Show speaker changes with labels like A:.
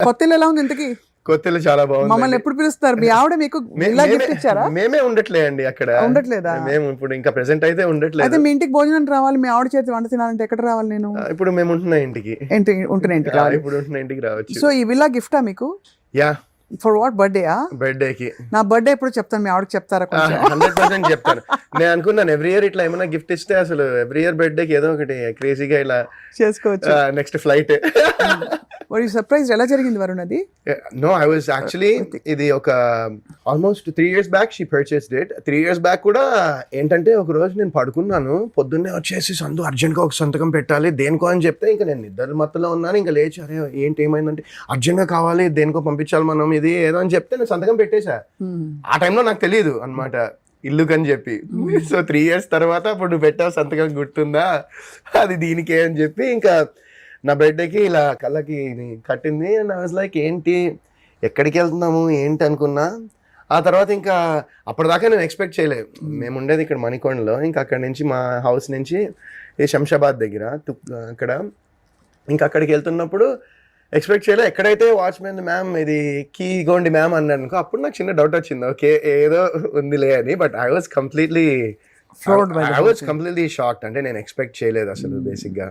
A: కొత్త ఎలా ఉంది ఇంతకి?
B: కొత్తలు చాలా బాగుంది.
A: మమ్మల్ని ఎప్పుడు పిలుస్తారు? మీ ఆవిడ మీకు ఇలా గిఫ్ట్ ఇచ్చారా?
B: మేమే ఉండట్లే అండి అక్కడ.
A: ఉండట్లేదా?
B: మేము ఇప్పుడు ఇంకా ప్రెసెంట్ అయితే ఉండట్లేదు.
A: అయితే మీ ఇంటికి భోజనం రావాలి, మీ ఆవిడ చేతి వంట తినాలంటే ఎక్కడ రావాలి నేను?
B: ఇప్పుడు మేము ఉంటున్న ఇంటికి.
A: ఉంటున్న ఇంటికి రావాలి.
B: ఇప్పుడు ఉంటున్న ఇంటికి రావచ్చు.
A: సో ఈ విల్లా గిఫ్టా మీకు?
B: యా.
A: For what? బర్త్డేయా?
B: బర్త్డేకి.
A: నా బర్త్డే ఎప్పుడు చెప్తాను, మీ ఆవిడకి చెప్తారా?
B: 100% చెప్తాను. నేను అనుకున్నాను ఎవ్రీ ఇయర్ ఇట్లా ఏమైనా గిఫ్ట్ ఇస్తే అసలు ఎవ్రీ ఇయర్ బర్త్డేకి ఏదో ఒకటి క్రేజీగా ఇలా
A: చేసుకోవచ్చు.
B: Next flight.
A: సర్ప్రైజ్ ఎలా జరిగింది వరుణ్ అది?
B: నో, ఐ వాజ్ యాక్చువల్లీ ఇది ఒక almost 3 years back she purchased it. 3 years back కూడా ఏంటంటే ఒక రోజు నేను పడుకున్నాను, పొద్దున్నే వచ్చేసి సందు అర్జెంట్గా ఒక సంతకం పెట్టాలి దేనికో అని చెప్తే ఇంకా నేను నిద్ర మత్తులో ఉన్నాను. ఇంకా లేచి అరే ఏంటి ఏమైందంటే అర్జెంట్గా కావాలి దేనికో పంపించాలి మనం ఇది ఏదో అని చెప్తే నేను సంతకం పెట్టేశా. ఆ టైంలో నాకు తెలియదు అనమాట ఇల్లుకని చెప్పి. సో 3 years తర్వాత అప్పుడు నువ్వు పెట్టావు సంతకం గుర్తుందా, అది దీనికే అని చెప్పి ఇంకా నా బర్త్డేకి ఇలా కళ్ళకి కట్టింది. అండ్ ఐ వాజ్ లైక్ ఏంటి ఎక్కడికి వెళ్తున్నాము ఏంటి అనుకున్నా. ఆ తర్వాత ఇంకా అప్పటిదాకా నేను ఎక్స్పెక్ట్ చేయలేదు. మేము ఉండేది ఇక్కడ మణికొండలో, ఇంకా అక్కడ నుంచి మా హౌస్ నుంచి శంషాబాద్ దగ్గర అక్కడ, ఇంకా అక్కడికి వెళ్తున్నప్పుడు ఎక్స్పెక్ట్ చేయలేదు. ఎక్కడైతే వాచ్మెన్ మ్యామ్ ఇది కీ ఇగోండి మ్యామ్ అన్నాడు అనుకో, అప్పుడు నాకు చిన్న డౌట్ వచ్చింది ఓకే ఏదో ఉందిలే అని. But I was completely shocked. అంటే నేను ఎక్స్పెక్ట్ చేయలేదు అసలు బేసిక్గా.